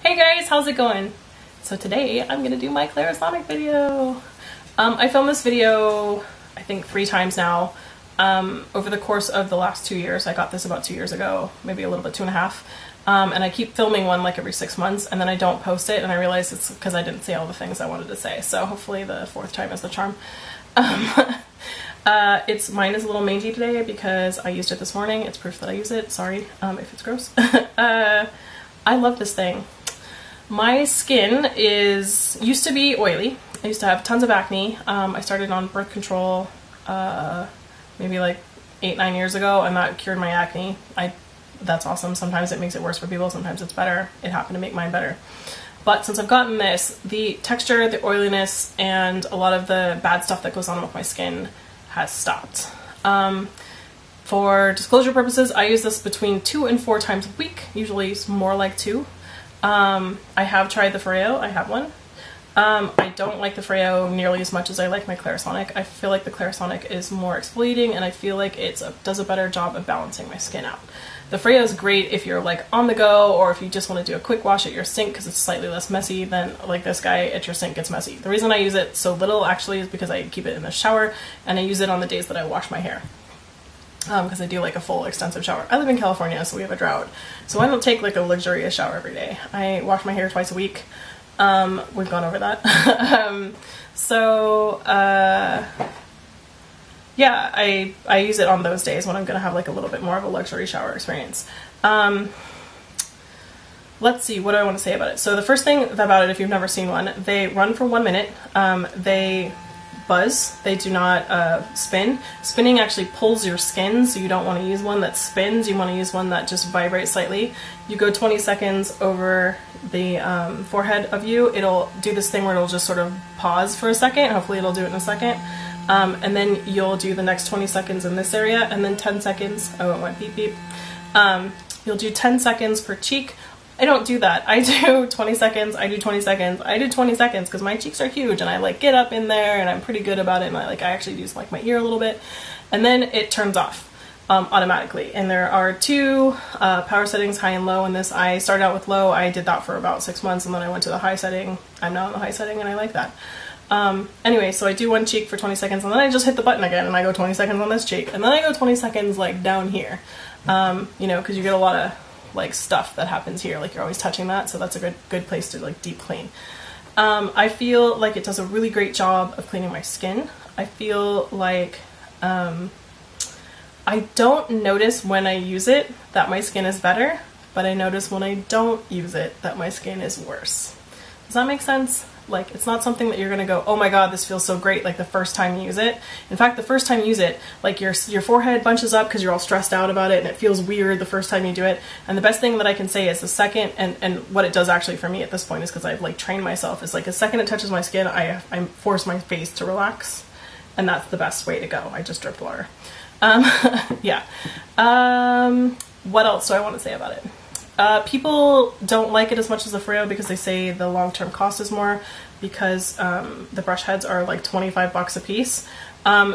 Hey guys, how's it going? So today I'm gonna do my Clarisonic video. I filmed this video I think 3 times now over the course of the last 2 years. I got this about 2 years ago, maybe a little bit 2.5. And I keep filming one like every 6 months and then I don't post it, and I realize it's because I didn't say all the things I wanted to say. So hopefully the 4th time is the charm. Mine is a little mangy today because I used it this morning. It's proof that I use it. Sorry if it's gross. I love this thing. My skin used to be oily. I used to have tons of acne. I started on birth control maybe like 8-9 years ago, and that cured my acne. That's awesome. Sometimes it makes it worse for people, sometimes it's better. It happened to make mine better. But since I've gotten this, the texture, the oiliness, and a lot of the bad stuff that goes on with my skin has stopped. For disclosure purposes, I use this between 2 and 4 times a week. Usually it's more like 2. I have tried the Freo. I have one. I don't like the Freo nearly as much as I like my Clarisonic. I feel like the Clarisonic is more exfoliating, and I feel like it does a better job of balancing my skin out. The Freo is great if you're like on the go, or if you just want to do a quick wash at your sink because it's slightly less messy than like this guy at your sink gets messy. The reason I use it so little actually is because I keep it in the shower, and I use it on the days that I wash my hair. Because I do like a full extensive shower. I live in California, so we have a drought. So I don't take like a luxurious shower every day. I wash my hair twice a week. We've gone over that. Yeah, I use it on those days when I'm gonna have like a little bit more of a luxury shower experience. Let's see, what do I want to say about it? So the first thing about it, if you've never seen one, they run for 1 minute. They buzz. They do not spin. Spinning actually pulls your skin, so you don't want to use one that spins. You want to use one that just vibrates slightly. You go 20 seconds over the forehead of you. It'll do this thing where it'll just sort of pause for a second. Hopefully it'll do it in a second. And then you'll do the next 20 seconds in this area, and then 10 seconds. Oh, it went beep beep. You'll do 10 seconds per cheek. I don't do that. I do 20 seconds, I do 20 seconds, I do 20 seconds because my cheeks are huge and I like get up in there and I'm pretty good about it, and I actually use like my ear a little bit, and then it turns off automatically. And there are 2 power settings, high and low, in this. I started out with low. I did that for about 6 months, and then I went to the high setting. I'm now on the high setting and I like that. Anyway, so I do one cheek for 20 seconds and then I just hit the button again and I go 20 seconds on this cheek, and then I go 20 seconds like down here, you know, because you get a lot of like stuff that happens here, like you're always touching that, so that's a good place to like deep clean. I feel like it does a really great job of cleaning my skin. I feel like I don't notice when I use it that my skin is better, but I notice when I don't use it that my skin is worse. Does that make sense? Like, it's not something that you're gonna go, oh my god, this feels so great, like the first time you use it. In fact, the first time you use it, like your forehead bunches up because you're all stressed out about it, and it feels weird the first time you do it. And the best thing that I can say is the second, and what it does actually for me at this point is because I've like trained myself, is like the second it touches my skin, I force my face to relax, and that's the best way to go. I just dripped water. Yeah. What else do I want to say about it? People don't like it as much as the Freo because they say the long-term cost is more, because the brush heads are like 25 bucks a piece.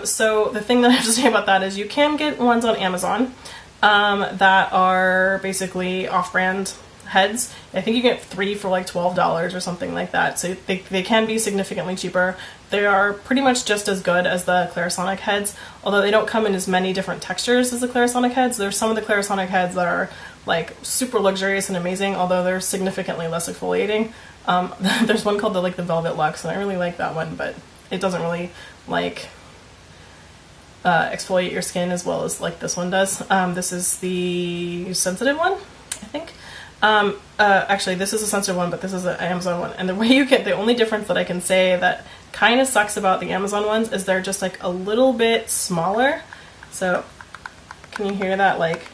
So the thing that I have to say about that is you can get ones on Amazon that are basically off-brand heads. I think you get 3 for like $12 or something like that. So they can be significantly cheaper. They are pretty much just as good as the Clarisonic heads, although they don't come in as many different textures as the Clarisonic heads. There's some of the Clarisonic heads that are like super luxurious and amazing, although they're significantly less exfoliating. There's one called the Velvet Luxe, and I really like that one, but it doesn't really like exfoliate your skin as well as like this one does. This is the sensitive one, I think. Actually, this is a sensitive one, but this is an Amazon one. And the way you get, the only difference that I can say that kind of sucks about the Amazon ones is they're just like a little bit smaller. So can you hear that? Like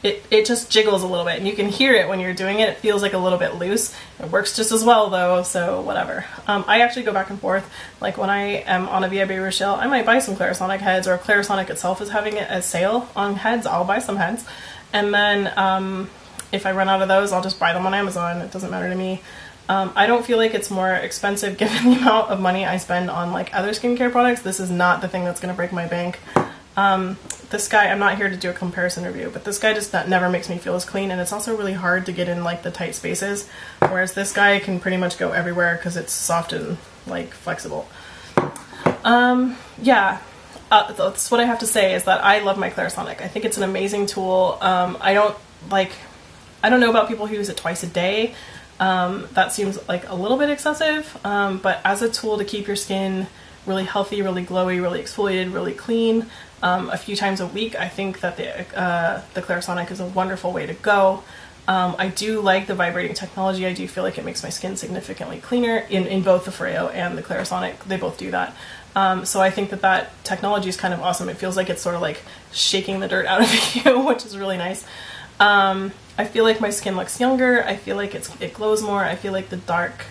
it just jiggles a little bit, and you can hear it when you're doing it. It feels like a little bit loose. It works just as well though, so whatever. I actually go back and forth. Like when I am on a VIB Rochelle, I might buy some Clarisonic heads, or Clarisonic itself is having a sale on heads. I'll buy some heads. And then if I run out of those, I'll just buy them on Amazon. It doesn't matter to me. I don't feel like it's more expensive given the amount of money I spend on like other skincare products. This is not the thing that's going to break my bank. This guy, I'm not here to do a comparison review, but this guy just never makes me feel as clean, and it's also really hard to get in like the tight spaces, whereas this guy can pretty much go everywhere because it's soft and like flexible. Yeah, that's what I have to say, is that I love my Clarisonic. I think it's an amazing tool. I don't know about people who use it twice a day. That seems like a little bit excessive, but as a tool to keep your skin really healthy, really glowy, really exfoliated, really clean, a few times a week, I think that the Clarisonic is a wonderful way to go. I do like the vibrating technology. I do feel like it makes my skin significantly cleaner in both the Foreo and the Clarisonic. They both do that. So I think that technology is kind of awesome. It feels like it's sort of like shaking the dirt out of you, which is really nice. I feel like my skin looks younger. I feel like it glows more. I feel like the dark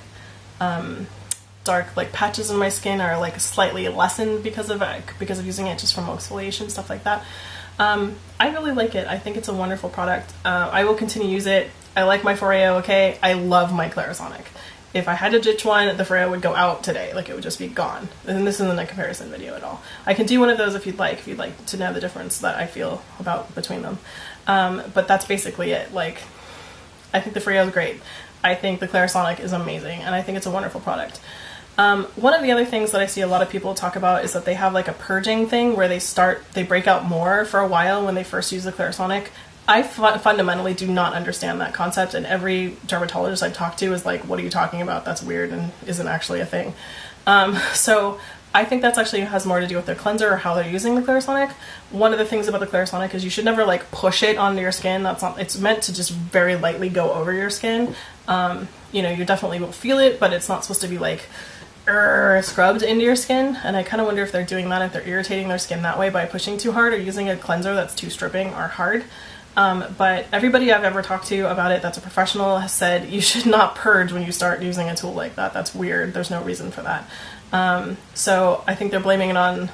like patches in my skin are like slightly lessened because of using it just from exfoliation, stuff like that. I really like it. I think it's a wonderful product. I will continue to use it. I like my Foreo, okay? I love my Clarisonic. If I had to ditch one, the Foreo would go out today. Like, it would just be gone. And this isn't a comparison video at all. I can do one of those if you'd like to know the difference that I feel between them. But that's basically it. Like, I think the Foreo is great. I think the Clarisonic is amazing, and I think it's a wonderful product. One of the other things that I see a lot of people talk about is that they have like a purging thing where they break out more for a while when they first use the Clarisonic. I fundamentally do not understand that concept, and every dermatologist I've talked to is like, what are you talking about? That's weird and isn't actually a thing. So I think that's actually has more to do with their cleanser or how they're using the Clarisonic. One of the things about the Clarisonic is you should never like push it onto your skin. It's meant to just very lightly go over your skin. You know, you definitely will feel it, but it's not supposed to be like scrubbed into your skin, and I kind of wonder if they're doing that, if they're irritating their skin that way by pushing too hard or using a cleanser that's too stripping or hard. But everybody I've ever talked to about it that's a professional has said you should not purge when you start using a tool like that. That's weird. There's no reason for that. So I think they're blaming it on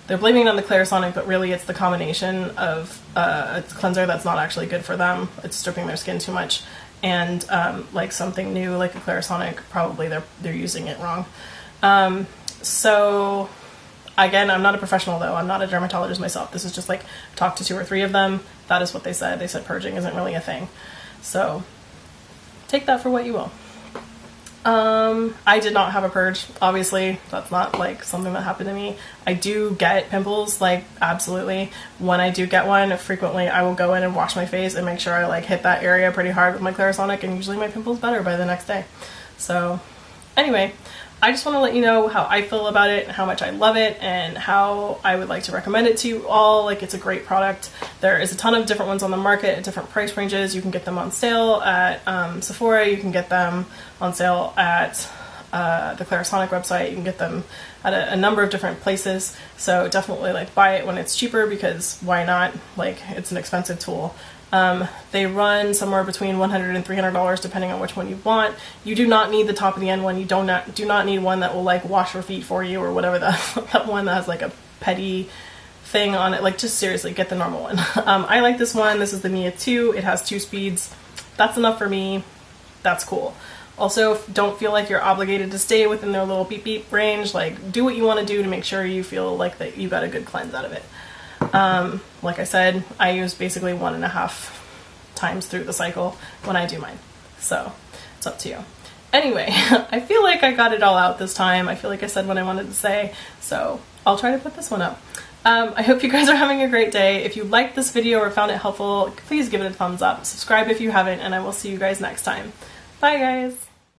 the Clarisonic, but really it's the combination of a cleanser that's not actually good for them. It's stripping their skin too much. And like something new like a Clarisonic, probably they're using it wrong. So again, I'm not a professional though. I'm not a dermatologist myself. This is just like, talked to 2 or 3 of them. That is what they said. They said purging isn't really a thing. So take that for what you will. I did not have a purge. Obviously, that's not like something that happened to me. I do get pimples, like absolutely. When I do get one, frequently I will go in and wash my face and make sure I like hit that area pretty hard with my Clarisonic, and usually my pimple's better by the next day. So anyway, I just want to let you know how I feel about it, how much I love it, and how I would like to recommend it to you all. Like, it's a great product. There is a ton of different ones on the market at different price ranges. You can get them on sale at Sephora. You can get them on sale at the Clarisonic website. You can get them at a number of different places. So definitely like buy it when it's cheaper, because why not? Like, it's an expensive tool. They run somewhere between $100 and $300 depending on which one you want. You do not need the top of the end one. You do not need one that will like wash your feet for you or whatever, that one that has like a petty thing on it. Like, just seriously, get the normal one. I like this one. This is the Mia 2. It has 2 speeds. That's enough for me. That's cool. Also, don't feel like you're obligated to stay within their little beep beep range. Like, do what you want to do to make sure you feel like that you got a good cleanse out of it. Like I said, I use basically 1.5 times through the cycle when I do mine. So it's up to you. Anyway, I feel like I got it all out this time. I feel like I said what I wanted to say. So I'll try to put this one up. I hope you guys are having a great day. If you liked this video or found it helpful, please give it a thumbs up. Subscribe if you haven't, and I will see you guys next time. Bye guys!